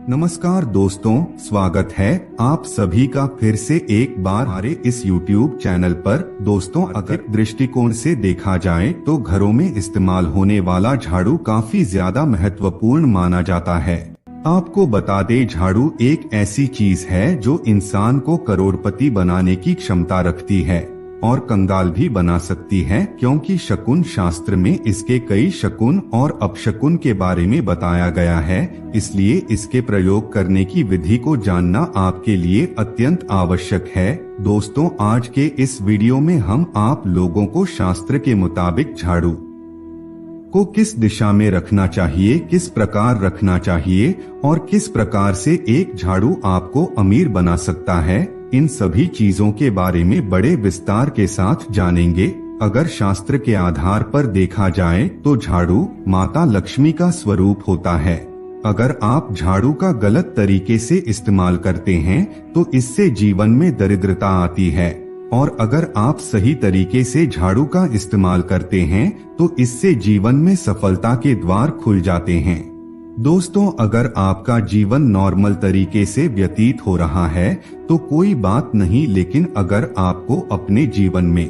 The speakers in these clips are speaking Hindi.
नमस्कार दोस्तों, स्वागत है आप सभी का फिर से एक बार हमारे इस YouTube चैनल पर। दोस्तों, अगर दृष्टिकोण से देखा जाए तो घरों में इस्तेमाल होने वाला झाड़ू काफी ज्यादा महत्वपूर्ण माना जाता है। आपको बता दें, झाड़ू एक ऐसी चीज है जो इंसान को करोड़पति बनाने की क्षमता रखती है और कंगाल भी बना सकती है, क्योंकि शकुन शास्त्र में इसके कई शकुन और अपशकुन के बारे में बताया गया है। इसलिए इसके प्रयोग करने की विधि को जानना आपके लिए अत्यंत आवश्यक है। दोस्तों, आज के इस वीडियो में हम आप लोगों को शास्त्र के मुताबिक झाड़ू को किस दिशा में रखना चाहिए, किस प्रकार रखना चाहिए और किस प्रकार से एक झाड़ू आपको अमीर बना सकता है, इन सभी चीजों के बारे में बड़े विस्तार के साथ जानेंगे। अगर शास्त्र के आधार पर देखा जाए तो झाड़ू माता लक्ष्मी का स्वरूप होता है। अगर आप झाड़ू का गलत तरीके से इस्तेमाल करते हैं तो इससे जीवन में दरिद्रता आती है, और अगर आप सही तरीके से झाड़ू का इस्तेमाल करते हैं तो इससे जीवन में सफलता के द्वार खुल जाते हैं। दोस्तों, अगर आपका जीवन नॉर्मल तरीके से व्यतीत हो रहा है तो कोई बात नहीं, लेकिन अगर आपको अपने जीवन में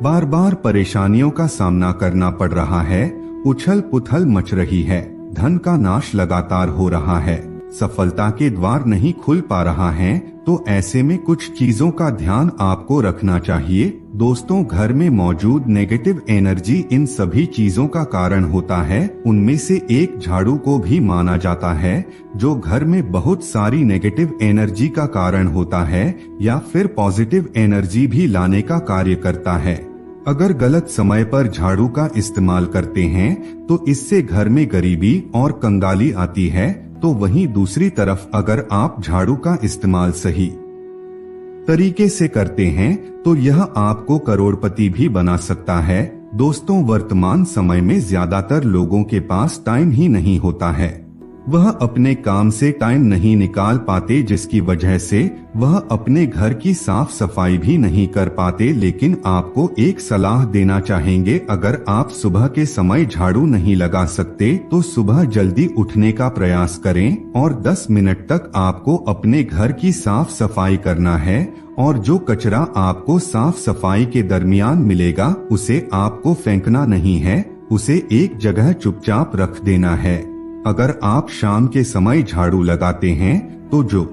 बार बार परेशानियों का सामना करना पड़ रहा है, उछल पुथल मच रही है, धन का नाश लगातार हो रहा है, सफलता के द्वार नहीं खुल पा रहा है, तो ऐसे में कुछ चीजों का ध्यान आपको रखना चाहिए। दोस्तों, घर में मौजूद नेगेटिव एनर्जी इन सभी चीजों का कारण होता है। उनमें से एक झाड़ू को भी माना जाता है, जो घर में बहुत सारी नेगेटिव एनर्जी का कारण होता है या फिर पॉजिटिव एनर्जी भी लाने का कार्य करता है। अगर गलत समय पर झाड़ू का इस्तेमाल करते हैं तो इससे घर में गरीबी और कंगाली आती है। तो वहीं दूसरी तरफ अगर आप झाड़ू का इस्तेमाल सही तरीके से करते हैं तो यह आपको करोड़पति भी बना सकता है। दोस्तों, वर्तमान समय में ज्यादातर लोगों के पास टाइम ही नहीं होता है, वह अपने काम से टाइम नहीं निकाल पाते, जिसकी वजह से वह अपने घर की साफ सफाई भी नहीं कर पाते। लेकिन आपको एक सलाह देना चाहेंगे, अगर आप सुबह के समय झाड़ू नहीं लगा सकते तो सुबह जल्दी उठने का प्रयास करें और 10 मिनट तक आपको अपने घर की साफ सफाई करना है, और जो कचरा आपको साफ सफाई के दरमियान मिलेगा उसे आपको फेंकना नहीं है, उसे एक जगह चुपचाप रख देना है। अगर आप शाम के समय झाड़ू लगाते हैं तो जो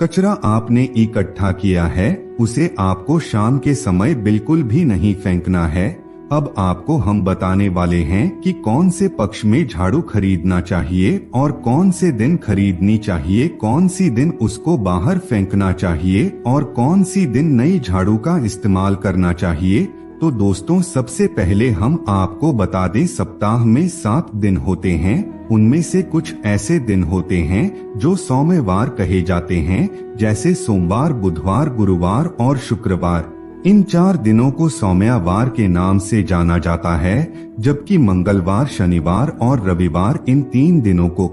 कचरा आपने इकट्ठा किया है उसे आपको शाम के समय बिल्कुल भी नहीं फेंकना है। अब आपको हम बताने वाले हैं कि कौन से पक्ष में झाड़ू खरीदना चाहिए और कौन से दिन खरीदनी चाहिए, कौन सी दिन उसको बाहर फेंकना चाहिए और कौन सी दिन नई झाड़ू का इस्तेमाल करना चाहिए। तो दोस्तों, सबसे पहले हम आपको बता दें, सप्ताह में 7 दिन होते हैं। उनमें से कुछ ऐसे दिन होते हैं जो सोमवार कहे जाते हैं, जैसे सोमवार, बुधवार, गुरुवार और शुक्रवार। इन 4 दिनों को सोमवार के नाम से जाना जाता है, जबकि मंगलवार, शनिवार और रविवार इन 3 दिनों को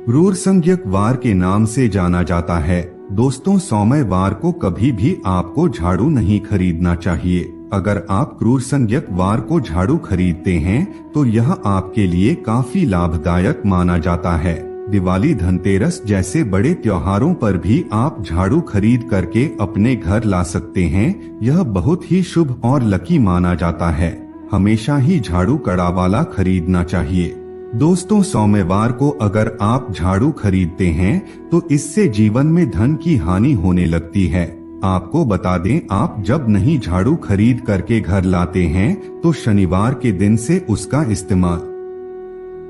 क्रूरसंज्ञक वार के नाम से जाना जाता है। दोस्तों, सोमवार को कभी भी आपको झाड़ू नहीं खरीदना चाहिए। अगर आप क्रूरसंज्ञक वार को झाड़ू खरीदते हैं तो यह आपके लिए काफी लाभदायक माना जाता है। दिवाली, धनतेरस जैसे बड़े त्योहारों पर भी आप झाड़ू खरीद करके अपने घर ला सकते हैं। यह बहुत ही शुभ और लकी माना जाता है। हमेशा ही झाड़ू कड़ा वाला खरीदना चाहिए। दोस्तों, सोमवार को अगर आप झाड़ू खरीदते हैं तो इससे जीवन में धन की हानि होने लगती है। आपको बता दें, आप जब नहीं झाड़ू खरीद करके घर लाते हैं तो शनिवार के दिन से उसका इस्तेमाल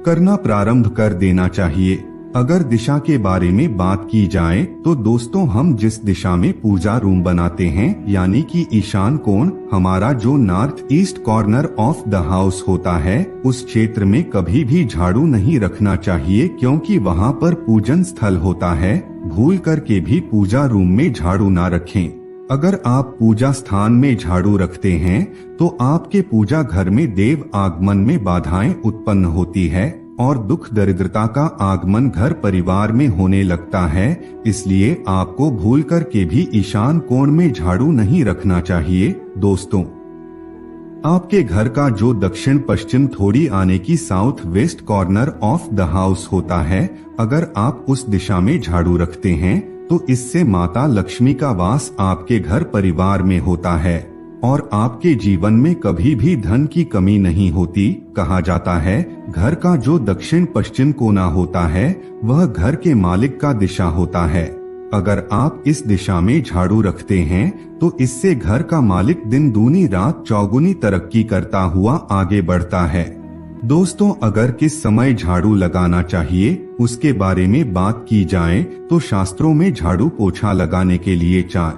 करना प्रारंभ कर देना चाहिए। अगर दिशा के बारे में बात की जाए तो दोस्तों, हम जिस दिशा में पूजा रूम बनाते हैं, यानी कि ईशान कोण, हमारा जो north east corner of the house होता है, उस क्षेत्र में कभी भी झाड़ू नहीं रखना चाहिए, क्योंकि वहाँ पर पूजन स्थल होता है। भूल करके भी पूजा रूम में झाड़ू ना रखें। अगर आप पूजा स्थान में झाड़ू रखते हैं तो आपके पूजा घर में देव आगमन में बाधाएं उत्पन्न होती है और दुख दरिद्रता का आगमन घर परिवार में होने लगता है। इसलिए आपको भूल करके भी ईशान कोण में झाड़ू नहीं रखना चाहिए। दोस्तों, आपके घर का जो दक्षिण पश्चिम थोड़ी आने की south west corner of the house होता है, अगर आप उस दिशा में झाड़ू रखते हैं तो इससे माता लक्ष्मी का वास आपके घर परिवार में होता है और आपके जीवन में कभी भी धन की कमी नहीं होती। कहा जाता है घर का जो दक्षिण पश्चिम कोना होता है वह घर के मालिक का दिशा होता है। अगर आप इस दिशा में झाड़ू रखते हैं तो इससे घर का मालिक दिन दूनी रात चौगुनी तरक्की करता हुआ आगे बढ़ता है। दोस्तों, अगर किस समय झाड़ू लगाना चाहिए उसके बारे में बात की जाए तो शास्त्रों में झाड़ू पोछा लगाने के लिए 4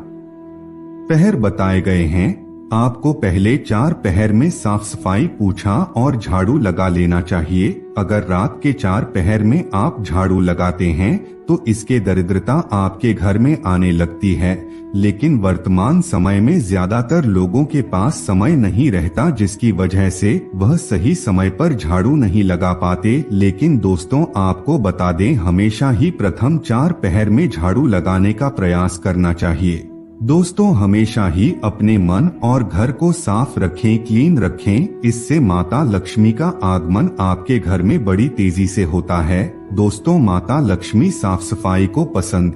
पहर बताए गए हैं। आपको पहले 4 पहर में साफ सफाई पोछा और झाड़ू लगा लेना चाहिए। अगर रात के 4 पहर में आप झाड़ू लगाते हैं तो इसके दरिद्रता आपके घर में आने लगती है, लेकिन वर्तमान समय में ज्यादातर लोगों के पास समय नहीं रहता, जिसकी वजह से वह सही समय पर झाड़ू नहीं लगा पाते। लेकिन दोस्तों, आपको बता दें, हमेशा ही प्रथम 4 पहर में झाड़ू लगाने का प्रयास करना चाहिए। दोस्तों, हमेशा ही अपने मन और घर को साफ रखें, क्लीन रखें। इससे माता लक्ष्मी का आगमन आपके घर में बड़ी तेजी से होता है। दोस्तों, माता लक्ष्मी साफ सफाई को पसंद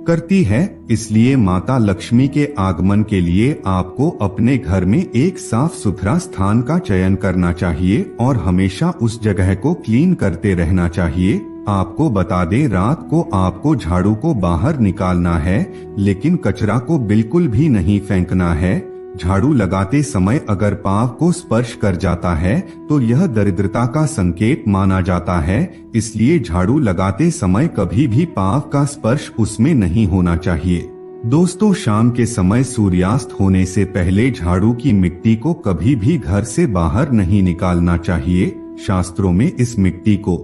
करती है, इसलिए माता लक्ष्मी के आगमन के लिए आपको अपने घर में एक साफ सुथरा स्थान का चयन करना चाहिए और हमेशा उस जगह को क्लीन करते रहना चाहिए। आपको बता दें, रात को आपको झाड़ू को बाहर निकालना है, लेकिन कचरा को बिल्कुल भी नहीं फेंकना है। झाड़ू लगाते समय अगर पाँव को स्पर्श कर जाता है तो यह दरिद्रता का संकेत माना जाता है, इसलिए झाड़ू लगाते समय कभी भी पाँव का स्पर्श उसमें नहीं होना चाहिए। दोस्तों, शाम के समय सूर्यास्त होने से पहले झाड़ू की मिट्टी को कभी भी घर से बाहर नहीं निकालना चाहिए। शास्त्रों में इस मिट्टी को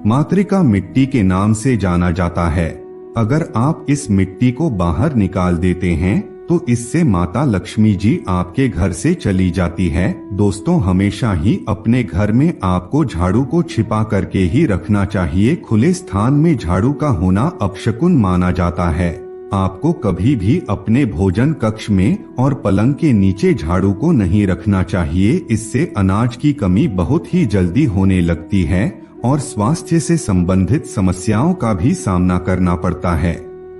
मातृका मिट्टी के नाम से जाना जाता है। अगर आप इस मिट्टी को बाहर निकाल देते हैं तो इससे माता लक्ष्मी जी आपके घर से चली जाती है। दोस्तों, हमेशा ही अपने घर में आपको झाड़ू को छिपा करके ही रखना चाहिए। खुले स्थान में झाड़ू का होना अपशकुन माना जाता है। आपको कभी भी अपने भोजन कक्ष में और पलंग के नीचे झाड़ू को नहीं रखना चाहिए। इससे अनाज की कमी बहुत ही जल्दी होने लगती है और स्वास्थ्य से संबंधित समस्याओं का भी सामना करना पड़ता है।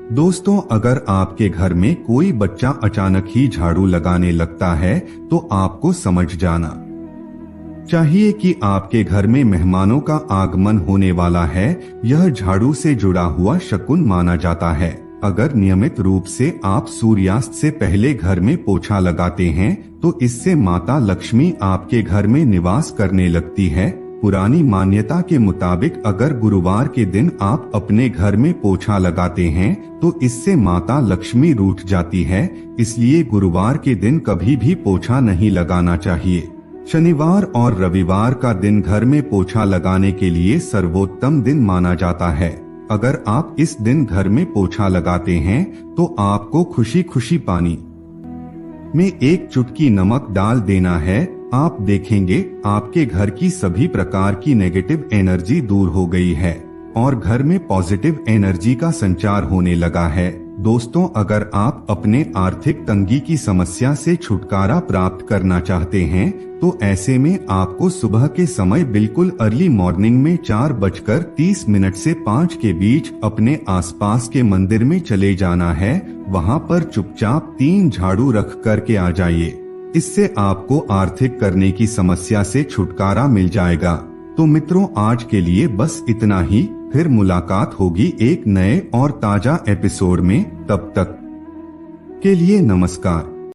दोस्तों, अगर आपके घर में कोई बच्चा अचानक ही झाड़ू लगाने लगता है तो आपको समझ जाना चाहिए कि आपके घर में मेहमानों का आगमन होने वाला है। यह झाड़ू से जुड़ा हुआ शकुन माना जाता है। अगर नियमित रूप से आप सूर्यास्त से पहले घर में पोछा लगाते हैं तो इससे माता लक्ष्मी आपके घर में निवास करने लगती है। पुरानी मान्यता के मुताबिक अगर गुरुवार के दिन आप अपने घर में पोछा लगाते हैं तो इससे माता लक्ष्मी रूठ जाती है, इसलिए गुरुवार के दिन कभी भी पोछा नहीं लगाना चाहिए। शनिवार और रविवार का दिन घर में पोछा लगाने के लिए सर्वोत्तम दिन माना जाता है। अगर आप इस दिन घर में पोछा लगाते हैं तो आपको खुशी खुशी पानी में 1 चुटकी नमक डाल देना है। आप देखेंगे आपके घर की सभी प्रकार की नेगेटिव एनर्जी दूर हो गई है और घर में पॉजिटिव एनर्जी का संचार होने लगा है। दोस्तों, अगर आप अपने आर्थिक तंगी की समस्या से छुटकारा प्राप्त करना चाहते हैं तो ऐसे में आपको सुबह के समय बिल्कुल अर्ली मॉर्निंग में 4:30 से 5 के बीच अपने आसपास के मंदिर में चले जाना है। वहां पर चुपचाप 3 झाड़ू रख करके आ जाइए। इससे आपको आर्थिक करने की समस्या से छुटकारा मिल जाएगा। तो मित्रों, आज के लिए बस इतना ही। फिर मुलाकात होगी एक नए और ताजा एपिसोड में। तब तक के लिए नमस्कार।